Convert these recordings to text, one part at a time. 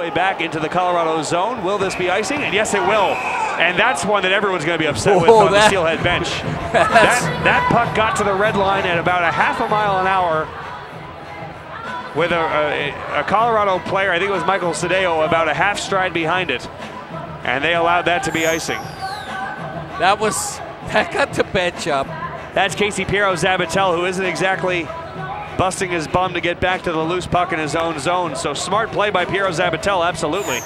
play back into the Colorado zone. Will this be icing? And yes, it will. And that's one that everyone's going to be upset with on the Steelhead bench. that puck got to the red line at about a half a mile an hour with a Colorado player, I think it was Michael Cedillo, about a half stride behind it. And they allowed that to be icing. That got the bench up. That's Casey Piero-Zabatel, who isn't exactly busting his bum to get back to the loose puck in his own zone. So smart play by Piero-Zabatel, absolutely.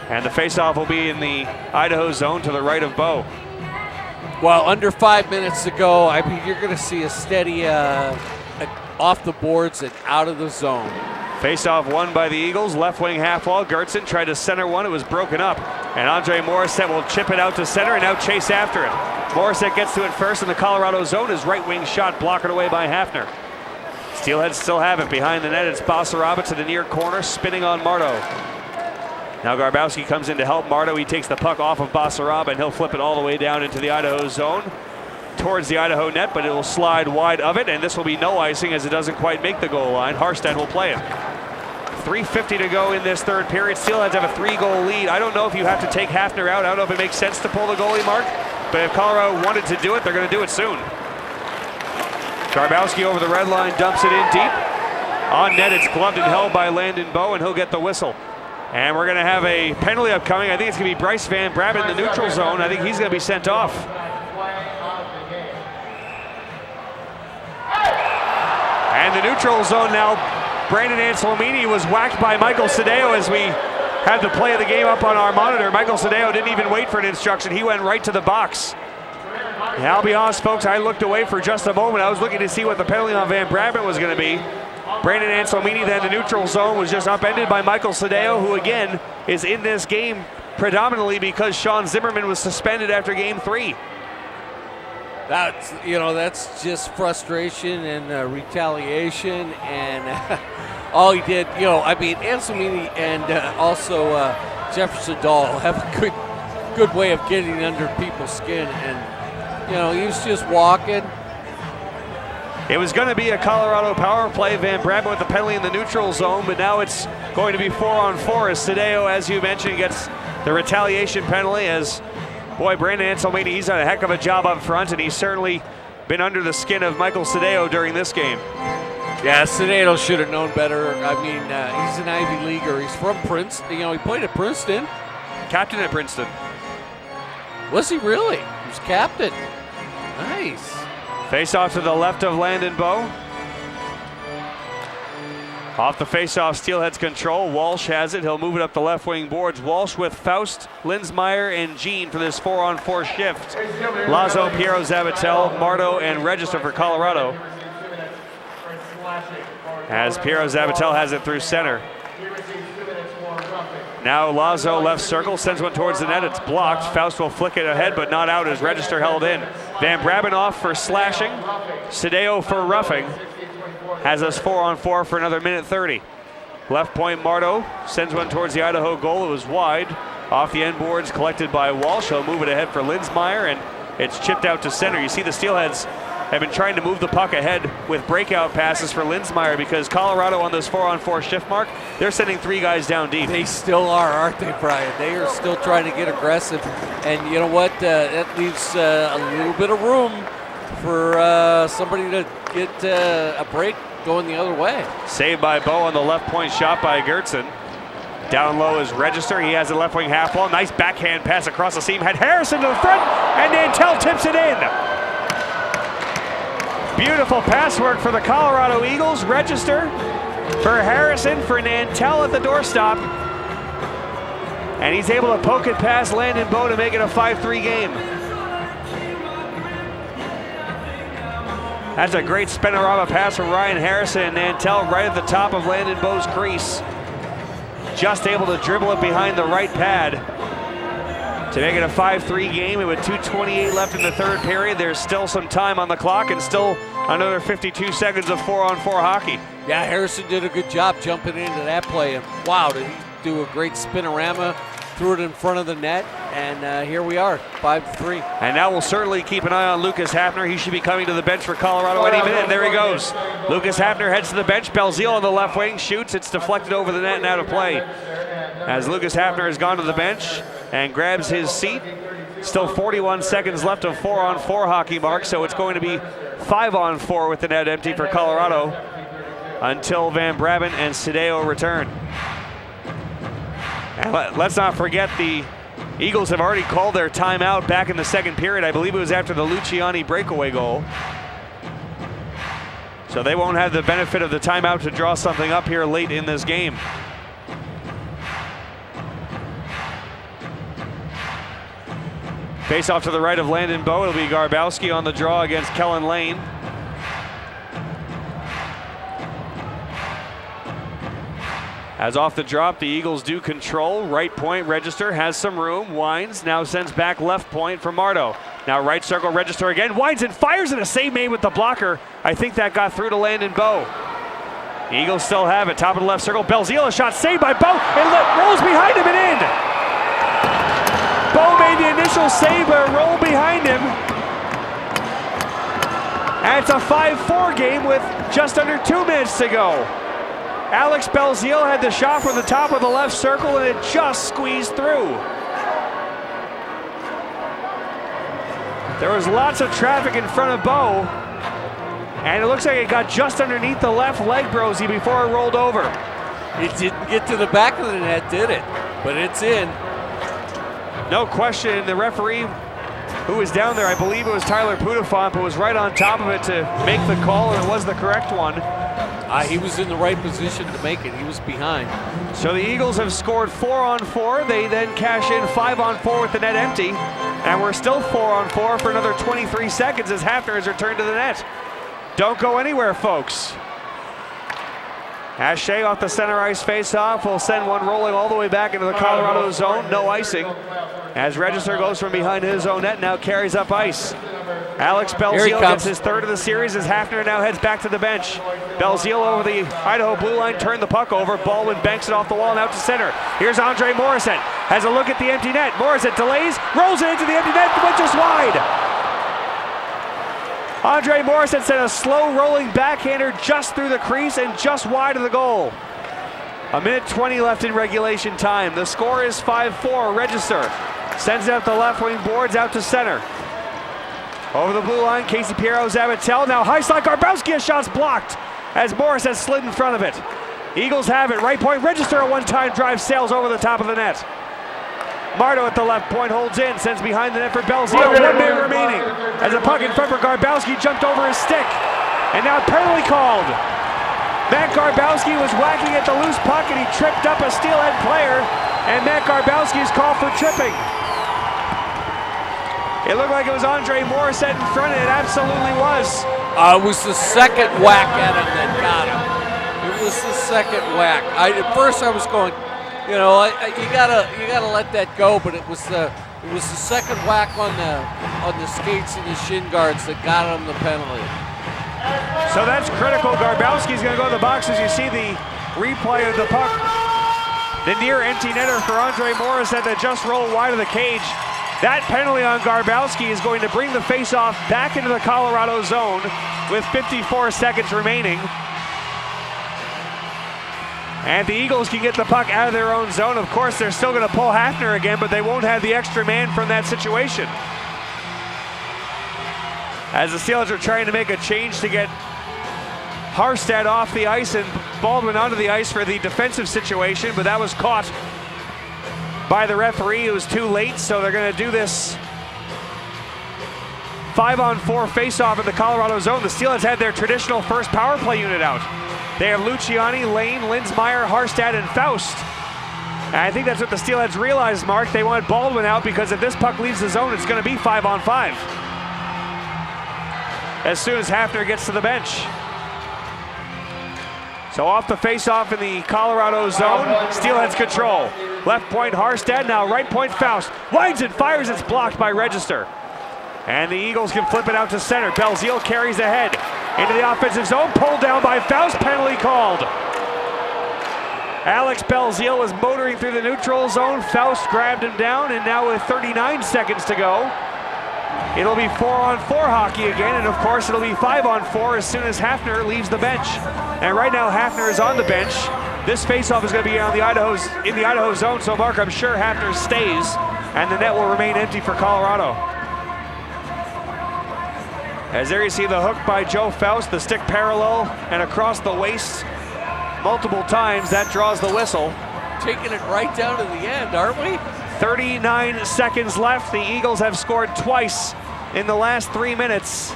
And the faceoff will be in the Idaho zone to the right of Bo. Well, under 5 minutes to go, I mean, you're going to see a steady off the boards and out of the zone. Faceoff won by the Eagles, left wing half wall. Gertzen tried to center one, it was broken up. And Andre Morissette will chip it out to center and now chase after it. Morissette gets to it first in the Colorado zone. His right wing shot blocked away by Hafner. Steelheads still have it behind the net. It's Basaraba to the near corner, spinning on Marto. Now Garbowski comes in to help Marto. He takes the puck off of Basaraba and he'll flip it all the way down into the Idaho zone towards the Idaho net, but it will slide wide of it, and this will be no icing as it doesn't quite make the goal line. Harstead will play it. 3:50 to go in this third period. Steelheads have a 3-goal lead. I don't know if you have to take Hafner out. I don't know if it makes sense to pull the goalie mark, but if Colorado wanted to do it, they're going to do it soon. Garbowski over the red line, dumps it in deep. On net, it's gloved and held by Landon Bowe, and he'll get the whistle. And we're going to have a penalty upcoming. I think it's going to be Bryce Van Braben in the neutral zone. I think he's going to be sent off. And the neutral zone now, Brandon Anselmini was whacked by Michael Cedillo as we had the play of the game up on our monitor. Michael Cedillo didn't even wait for an instruction. He went right to the box. And I'll be honest, folks, I looked away for just a moment. I was looking to see what the penalty on Van Braben was going to be. Brandon Anselmini, then the neutral zone, was just upended by Michael Cedillo, who again is in this game predominantly because Sean Zimmerman was suspended after game 3. That's just frustration and retaliation, and all he did, Anselmini and also Jefferson Dahl have a good way of getting under people's skin, and he was just walking. It was going to be a Colorado power play. Van Braben with the penalty in the neutral zone, but now it's going to be 4-on-4 as Cedillo, as you mentioned, gets the retaliation penalty as Brandon Anselmini, he's done a heck of a job up front, and he's certainly been under the skin of Michael Cedillo during this game. Yeah, Cedillo should have known better. I mean, he's an Ivy Leaguer. He's from Princeton. He played at Princeton. Captain at Princeton. Was he really? He was captain. Nice. Face off to the left of Landon Bowe. Off the face-off, Steelheads control. Walsh has it. He'll move it up the left wing boards. Walsh with Faust, Linsmeyer, and Jean for this 4-on-4 shift. Lazo, Piero-Zabatel, Marto, and Register for Colorado. As Piero-Zabatel has it through center. Now Lazo left circle, sends one towards the net. It's blocked. Faust will flick it ahead, but not out as Register held in. Van Braben off for slashing. Cedillo for roughing. Has us 4-on-4 for another minute 30. Left point, Marto sends one towards the Idaho goal. It was wide. Off the end boards, collected by Walsh. He'll move it ahead for Linsmeyer, and it's chipped out to center. You see the Steelheads have been trying to move the puck ahead with breakout passes for Linsmeyer because Colorado on this 4-on-4 shift mark, they're sending 3 guys down deep. They still are, aren't they, Brian? They are still trying to get aggressive. And you know what? That leaves a little bit of room for somebody to get a break going the other way. Saved by Bowe on the left point, shot by Gertzen. Down low is Register. He has a left wing half wall. Nice backhand pass across the seam. Had Harrison to the front, and Nantel tips it in. Beautiful pass work for the Colorado Eagles. Register for Harrison, for Nantel at the doorstop. And he's able to poke it past Landon Bowe to make it a 5-3 game. That's a great spinorama pass from Ryan Harrison, and Nantel right at the top of Landon Bowe's crease. Just able to dribble it behind the right pad to make it a 5-3 game. And with 2:28 left in the third period, there's still some time on the clock and still another 52 seconds of 4-on-4 hockey. Yeah, Harrison did a good job jumping into that play. And wow, did he do a great spinorama threw it in front of the net, and here we are, 5-3. And now we'll certainly keep an eye on Lucas Hafner. He should be coming to the bench for Colorado any minute. There he goes. Lucas Hafner heads to the bench. Belzile on the left wing shoots. It's deflected over the net and out of play. As Lucas Hafner has gone to the bench and grabs his seat. Still 41 seconds left of 4-on-4 hockey, Mark, so it's going to be 5-on-4 with the net empty for Colorado until Van Brabant and Cedeo return. And let's not forget the Eagles have already called their timeout back in the second period. I believe it was after the Luciani breakaway goal. So they won't have the benefit of the timeout to draw something up here late in this game. Face off to the right of Landon Bowe. It'll be Garbowski on the draw against Kellen Lane. As off the drop, the Eagles do control. Right point, Register has some room. Wines now sends back left point for Mardo. Now right circle, Register again. Wines and fires, and a save made with the blocker. I think that got through to Landon Bowe. The Eagles still have it. Top of the left circle. Belzile, a shot saved by Bowe. It rolls behind him and in. Bowe made the initial save, but a roll behind him. And it's a 5-4 game with just under 2 minutes to go. Alex Belzile had the shot from the top of the left circle, and it just squeezed through. There was lots of traffic in front of Bowe, and it looks like it got just underneath the left leg, Brosy, before it rolled over. It didn't get to the back of the net, did it? But it's in. No question, the referee who was down there, I believe it was Tyler Pudafont, but was right on top of it to make the call, and it was the correct one. He was in the right position to make it. He was behind. So the Eagles have scored 4-on-4. They then cash in 5-on-4 with the net empty, and we're still 4-on-4 for another 23 seconds as Hafner has returned to the net. Don't go anywhere, folks. Ashe off the center ice face-off will send one rolling all the way back into the Colorado zone. No icing. As Register goes from behind his own net, now carries up ice. Alex Belzile gets his third of the series as Hafner now heads back to the bench. Belzile over the Idaho blue line, turned the puck over. Baldwin banks it off the wall and out to center. Here's Andre Morissette. Has a look at the empty net. Morissette delays, rolls it into the empty net, but just wide. Andre Morissette sent a slow rolling backhander just through the crease and just wide of the goal. 1:20 left in regulation time. The score is 5-4. Register sends it out the left wing boards out to center. Over the blue line, Casey Piero, Zabatel. Now high slot, Garbowski, a shot's blocked as Morissette slid in front of it. Eagles have it. Right point, Register, a one-time drive, sails over the top of the net. Mardo at the left point holds in, sends behind the net for Belzile. 1 minute remaining. As a puck in front for Garbowski jumped over his stick. And now penalty called. Matt Garbowski was whacking at the loose puck and he tripped up a steelhead player. And Matt Garbowski is called for tripping. It looked like it was Andre Morissette in front, and it absolutely was. It was the second whack at him that got him. It was the second whack. At first I was going, you know, you gotta let that go, but it was the second whack on the skates and the shin guards that got him the penalty. So that's critical. Garbowski's going to go to the box as you see the replay of the puck. The near empty netter for Andre Morissette that just rolled wide of the cage. That penalty on Garbowski is going to bring the faceoff back into the Colorado zone with 54 seconds remaining. And the Eagles can get the puck out of their own zone. Of course, they're still going to pull Hafner again, but they won't have the extra man from that situation. As the Steelers are trying to make a change to get Harstad off the ice and Baldwin onto the ice for the defensive situation, but that was caught by the referee. It was too late, so they're going to do this 5-on-4 face-off in the Colorado zone. The Steelers had their traditional first power play unit out. They have Luciani, Lane, Linsmeyer, Harstad, and Faust. And I think that's what the Steelheads realized, Mark. They want Baldwin out because if this puck leaves the zone, it's going to be 5-on-5. As soon as Hafner gets to the bench. So off the face-off in the Colorado zone, Steelheads control. Left point Harstad, now right point Faust. Winds and fires, it's blocked by Register. And the Eagles can flip it out to center. Belzile carries ahead into the offensive zone, pulled down by Faust, penalty called. Alex Belzile was motoring through the neutral zone. Faust grabbed him down, and now with 39 seconds to go, it'll be 4-on-4 hockey again, and of course it'll be 5-on-4 as soon as Hafner leaves the bench. And right now Hafner is on the bench. This faceoff is going to be in the Idaho zone, so Mark, I'm sure Hafner stays, and the net will remain empty for Colorado. As there you see the hook by Joe Faust, the stick parallel and across the waist multiple times. That draws the whistle. Taking it right down to the end, aren't we? 39 seconds left. The Eagles have scored twice in the last 3 minutes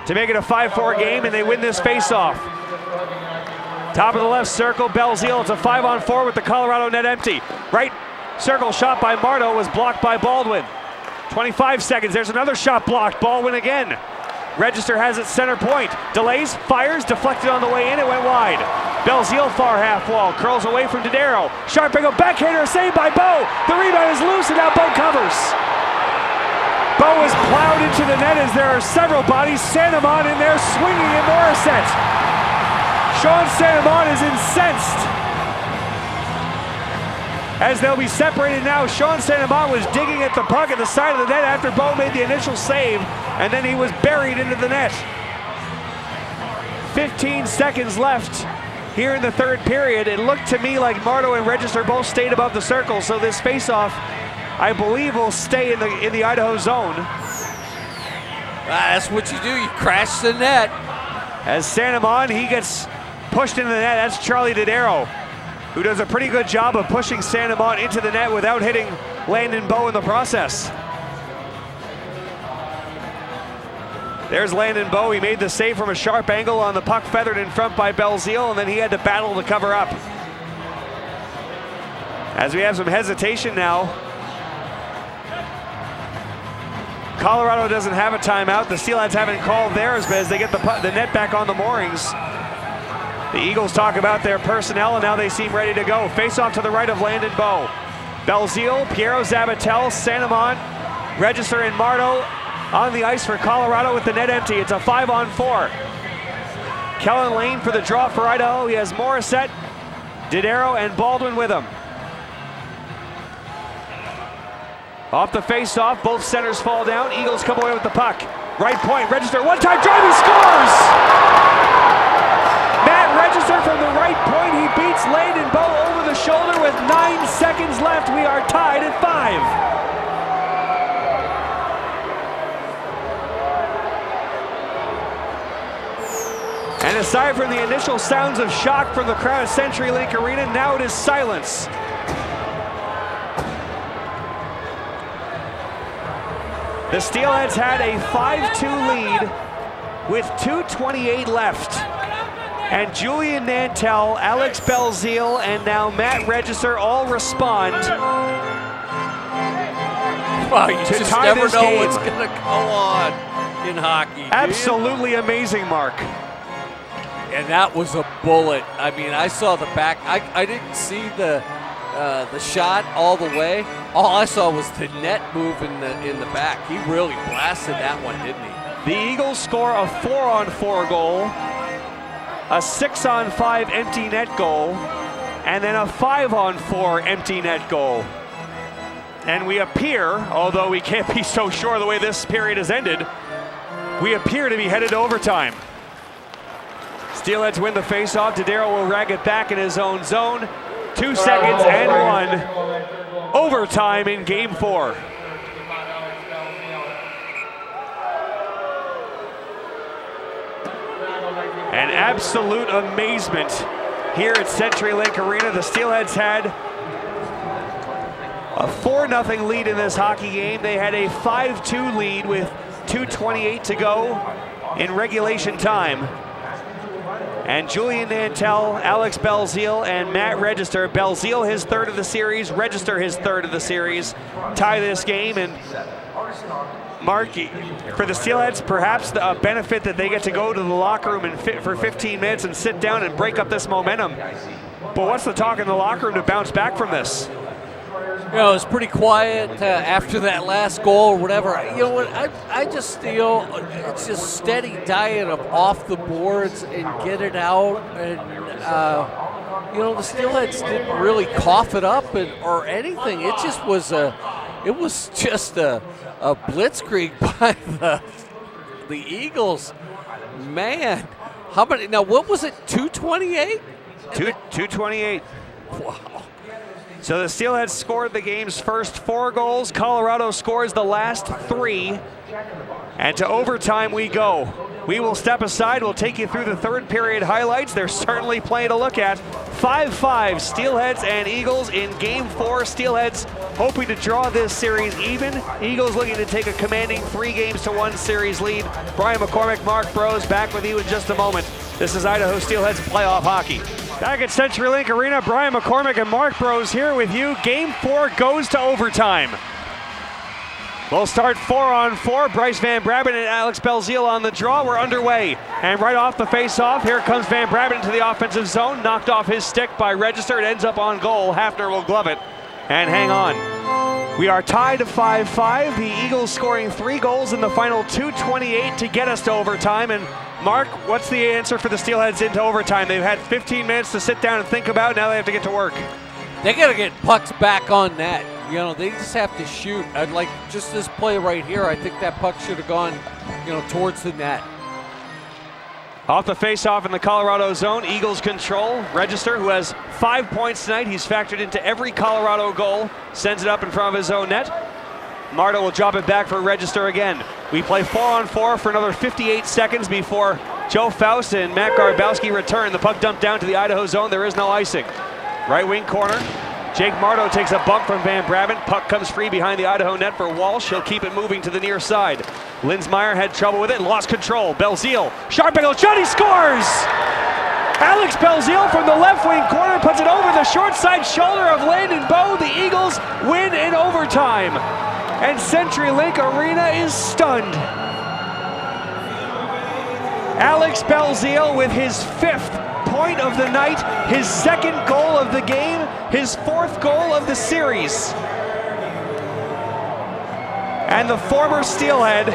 to make it a 5-4 game, and they win this faceoff. Top of the left circle, Belzile. It's a 5-on-4 with the Colorado net empty. Right circle shot by Marto was blocked by Baldwin. 25 seconds, there's another shot blocked. Baldwin again. Register has it center point. Delays, fires, deflected on the way in, it went wide. Belzile far half wall, curls away from Dodaro. Sharp angle backhander, saved by Bo. The rebound is loose, and now Bo covers. Bo is plowed into the net as there are several bodies. Santamon in there swinging at Morissette. Sean Santamon is incensed as they'll be separated now. Sean Santamon was digging at the puck at the side of the net after Bo made the initial save, and then he was buried into the net. 15 seconds left here in the third period. It looked to me like Marto and Register both stayed above the circle, so this faceoff, I believe, will stay in the Idaho zone. That's what you do, you crash the net. As Santamon, he gets pushed into the net. That's Charlie Dodaro, who does a pretty good job of pushing Santamon into the net without hitting Landon Bow in the process. There's Landon Bow. He made the save from a sharp angle on the puck feathered in front by Belzile, and then he had to battle to cover up. As we have some hesitation now, Colorado doesn't have a timeout. The Steelheads haven't called theirs, but as they get the net back on the moorings, the Eagles talk about their personnel, and now they seem ready to go. Face off to the right of Landon Bow. Belzile, Piero Zabatel, Santamon, Register, and Marto on the ice for Colorado with the net empty. It's a 5-on-4. Kellen Lane for the draw for Idaho. He has Morissette, Dodaro, and Baldwin with him. Off the face-off, both centers fall down. Eagles come away with the puck. Right point, Register, one-time drive, he scores! Matt Register from the right point, he beats Landon Bow over the shoulder with 9 seconds left. We are tied at 5. And aside from the initial sounds of shock from the crowd at CenturyLink Arena, now it is silence. The Steelheads had a 5-2 lead with 2:28 left. And Julian Nantel, Alex Belzile, and now Matt Register all respond you to just tie never this know game. what's going to go on in hockey. Absolutely amazing, Mark. And that was a bullet. I mean, I saw the back. I didn't see the shot all the way. All I saw was the net move in the back. He really blasted that one, didn't he? The Eagles score a 4-on-4 goal, a 6-on-5 empty net goal, and then a 5-on-4 empty net goal. And we appear, although we can't be so sure the way this period has ended, we appear to be headed to overtime. Steelheads win the faceoff. Dodaro will rag it back in his own zone. 2 seconds and 1. Overtime in Game 4. An absolute amazement here at CenturyLink Arena. The Steelheads had a 4-0 lead in this hockey game. They had a 5-2 lead with 2:28 to go in regulation time. And Julian Nantel, Alex Belzile, and Matt Register. Belzile his third of the series, Register his third of the series, tie this game. And Mark, for the Steelheads, perhaps a benefit that they get to go to the locker room and for 15 minutes and sit down and break up this momentum. But what's the talk in the locker room to bounce back from this? You know, it was pretty quiet after that last goal or whatever. You know what? I just feel it's just steady diet of off the boards and get it out. And, you know, the Steelheads didn't really cough it up or anything. It just was just a blitzkrieg by the Eagles. Man, how many? Now, what was it? 228? 228. Wow. So the Steelheads scored the game's first 4 goals. Colorado scores the last 3. And to overtime we go. We will step aside. We'll take you through the third period highlights. There's certainly plenty to look at. 5-5 Steelheads and Eagles in Game 4. Steelheads hoping to draw this series even. Eagles looking to take a commanding 3-1 series lead. Brian McCormick, Mark Bros back with you in just a moment. This is Idaho Steelheads playoff hockey. Back at CenturyLink Arena, Brian McCormick and Mark Bros here with you. Game 4 goes to overtime. We'll start 4-on-4. Bryce Van Braben and Alex Belzile on the draw. We're underway. And right off the face-off, here comes Van Braben into the offensive zone. Knocked off his stick by Register. It ends up on goal. Hafner will glove it and hang on. We are tied to 5-5. The Eagles scoring 3 goals in the final 2:28 to get us to overtime. And Mark, what's the answer for the Steelheads into overtime? They've had 15 minutes to sit down and think about. Now they have to get to work. They got to get pucks back on net. You know, they just have to shoot. I'd like just this play right here. I think that puck should have gone, you know, towards the net. Off the face-off in the Colorado zone, Eagles control. Register, who has 5 points tonight. He's factored into every Colorado goal. Sends it up in front of his own net. Marta will drop it back for Register again. We play 4-on-4 for another 58 seconds before Joe Faust and Matt Garbowski return. The puck dumped down to the Idaho zone. There is no icing. Right wing corner. Jake Marto takes a bump from Van Braben. Puck comes free behind the Idaho net for Walsh. He'll keep it moving to the near side. Linsmeyer had trouble with it and lost control. Belzile, sharp angle shot, he scores! Alex Belzile from the left wing corner puts it over the short side shoulder of Landon Bowe. The Eagles win in overtime. And CenturyLink Arena is stunned. Alex Belzile with his 5th point of the night, his 2nd goal of the game, his 4th goal of the series. And the former Steelhead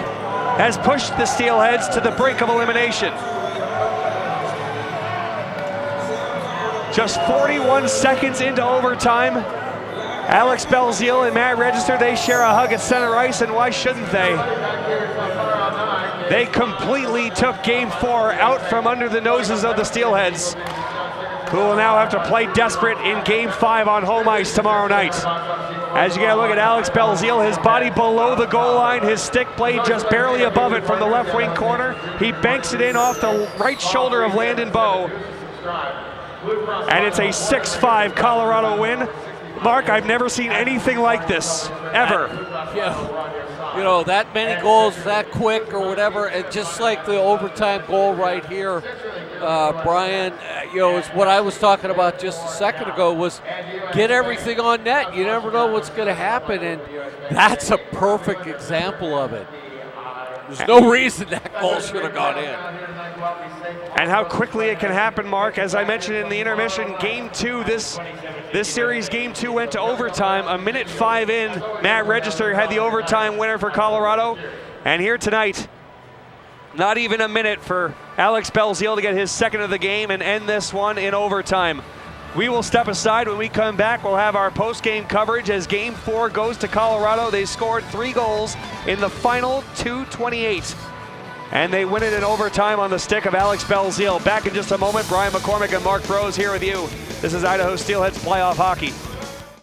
has pushed the Steelheads to the brink of elimination. Just 41 seconds into overtime, Alex Belzile and Matt Register, they share a hug at center ice, and why shouldn't they? They completely took Game 4 out from under the noses of the Steelheads, who will now have to play desperate in Game 5 on home ice tomorrow night. As you get a look at Alex Belzile, his body below the goal line, his stick blade just barely above it from the left wing corner. He banks it in off the right shoulder of Landon Bowe. And it's a 6-5 Colorado win. Mark, I've never seen anything like this, ever. Yeah, you know, that many goals that quick or whatever, and just like the overtime goal right here, Brian, you know, is what I was talking about just a second ago, was get everything on net. You never know what's going to happen, and that's a perfect example of it. There's no reason that goal should have gone in. And how quickly it can happen, Mark. As I mentioned in the intermission, Game 2, this series, Game 2 went to overtime. A minute 5 in, Matt Register had the overtime winner for Colorado. And here tonight, not even a minute for Alex Belzile to get his 2nd of the game and end this one in overtime. We will step aside. When we come back, we'll have our post-game coverage as Game 4 goes to Colorado. They scored 3 goals in the final 2:28. And they win it in overtime on the stick of Alex Belzile. Back in just a moment, Brian McCormick and Mark Bros here with you. This is Idaho Steelheads playoff hockey.